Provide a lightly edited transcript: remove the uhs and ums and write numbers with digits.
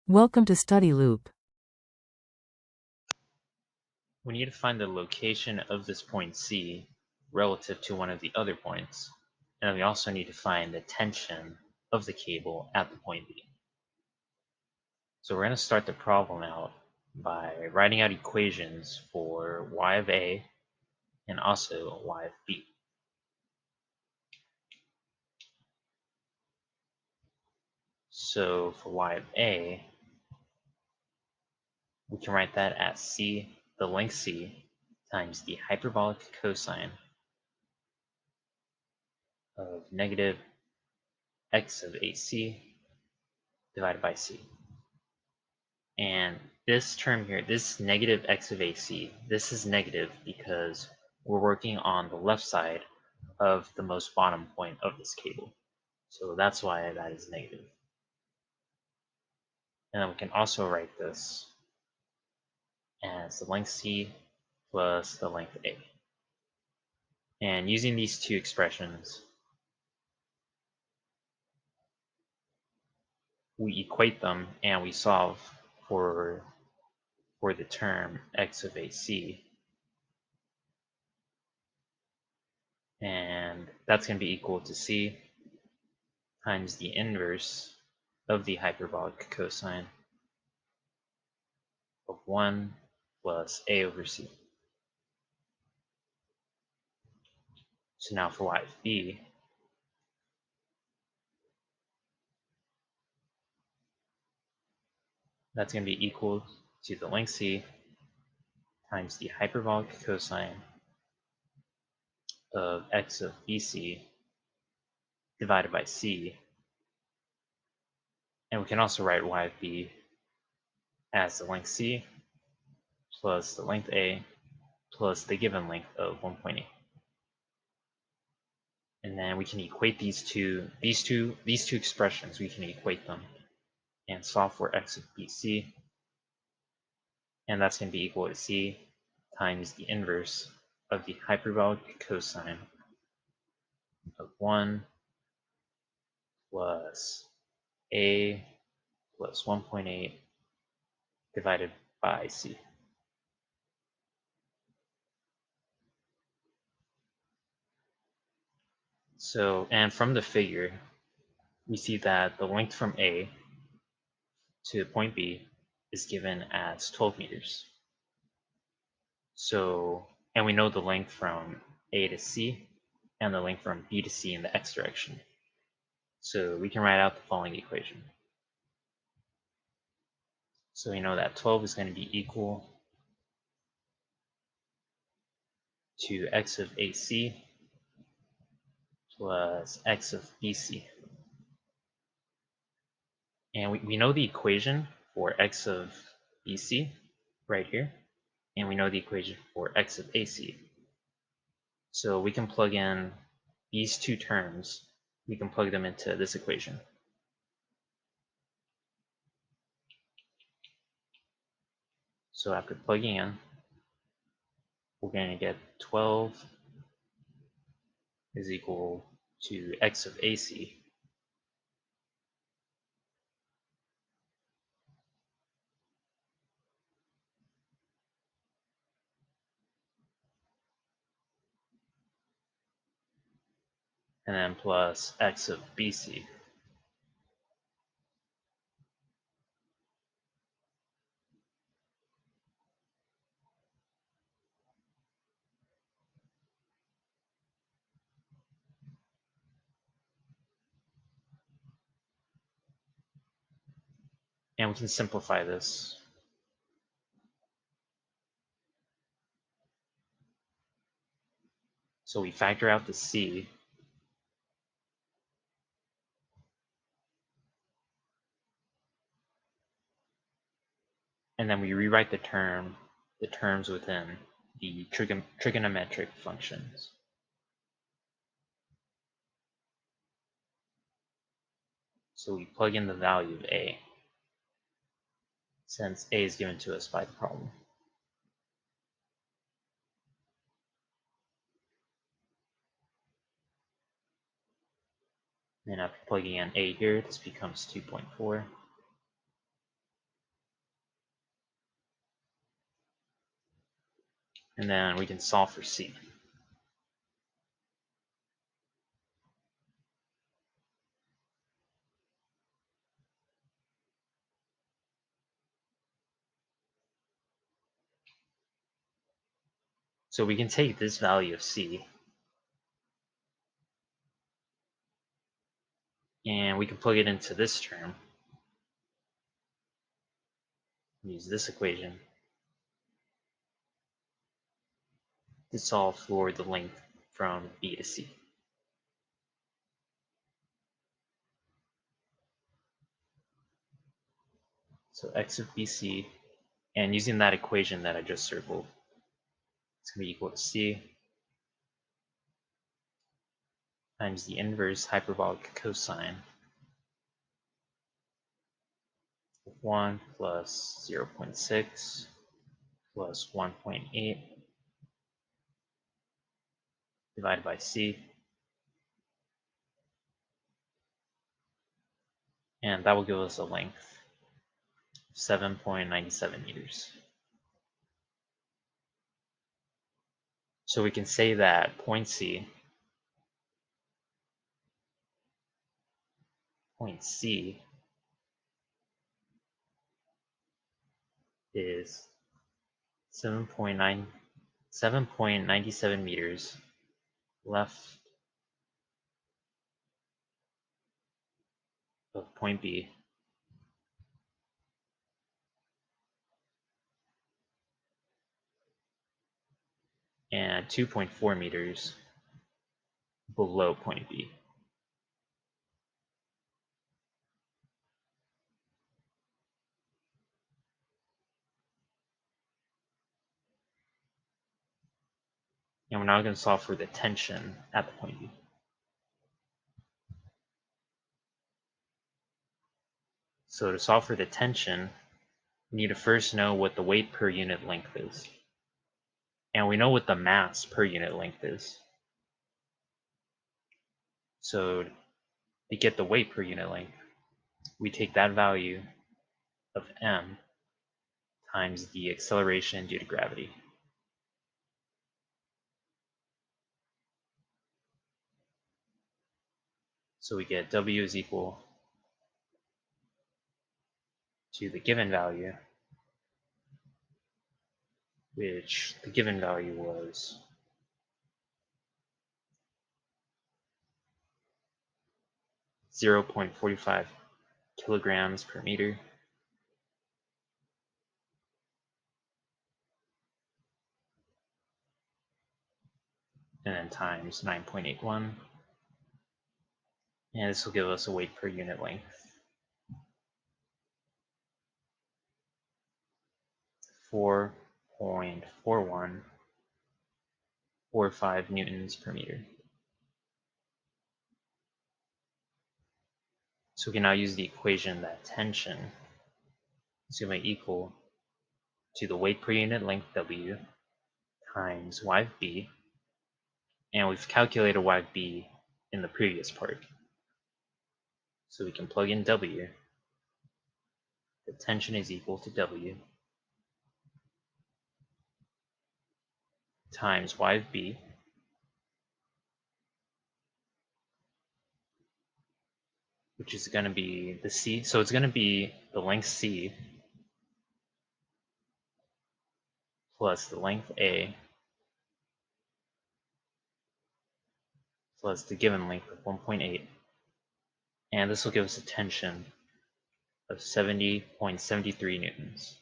Welcome to Study Loop. We need to find the location of this point C relative to one of the other points, and then we also need to find the tension of the cable at the point B. So we're going to start the problem out by writing out equations for y of A and also y of B. So for y of A, we can write that as C, the length C, times the hyperbolic cosine of negative x of AC divided by C. And this term here, this negative x of AC, this is negative because we're working on the left side of the most bottom point of this cable. So that's why that is negative. And then we can also write this as the length C plus the length A. And using these two expressions, we equate them and we solve for the term x of AC. And that's going to be equal to C times the inverse of the hyperbolic cosine of 1 plus A over C. So now for y of B, that's going to be equal to the length C times the hyperbolic cosine of x of BC divided by C. And we can also write y of B as the length C plus the length A plus the given length of 1.8. And then we can equate these two expressions, we can equate them and solve for x of BC. And that's going to be equal to C times the inverse of the hyperbolic cosine of 1 plus A plus 1.8 divided by C. So, and from the figure, we see that the length from A to point B is given as 12 meters. So, and we know the length from A to C and the length from B to C in the x direction. So we can write out the following equation. So we know that 12 is going to be equal to x of AC plus x of BC. And we know the equation for x of BC right here, and we know the equation for x of AC. So we can plug in these two terms, we can plug them into this equation. So after plugging in, we're going to get 12 is equal to x of AC and then plus x of BC. And we can simplify this. So we factor out the C, and then we rewrite the terms within the trigonometric functions. So we plug in the value of A, since A is given to us by the problem. And after plugging in A here, this becomes 2.4. And then we can solve for C. So we can take this value of C and we can plug it into this term. Use this equation to solve for the length from B to C. So x of BC, and using that equation that I just circled, it's going to be equal to C times the inverse hyperbolic cosine of 1 plus 0.6 plus 1.8 divided by C. And that will give us a length of 7.97 meters. So we can say that point C is 7.97 meters left of point B, and 2.4 meters below point B. And we're now going to solve for the tension at the point B. So to solve for the tension, we need to first know what the weight per unit length is. And we know what the mass per unit length is. So to get the weight per unit length, we take that value of m times the acceleration due to gravity. So we get W is equal to the given value, which the given value was 0.45 kilograms per meter. And then times 9.81. And this will give us a weight per unit length. 4.4145 newtons per meter. So we can now use the equation that tension is going to be equal to the weight per unit length W times Y of B. And we've calculated Y of B in the previous part. So we can plug in W. The tension is equal to W times Y of B which is going to be the C. So it's going to be the length C plus the length A plus the given length of 1.8. And this will give us a tension of 70.73 newtons.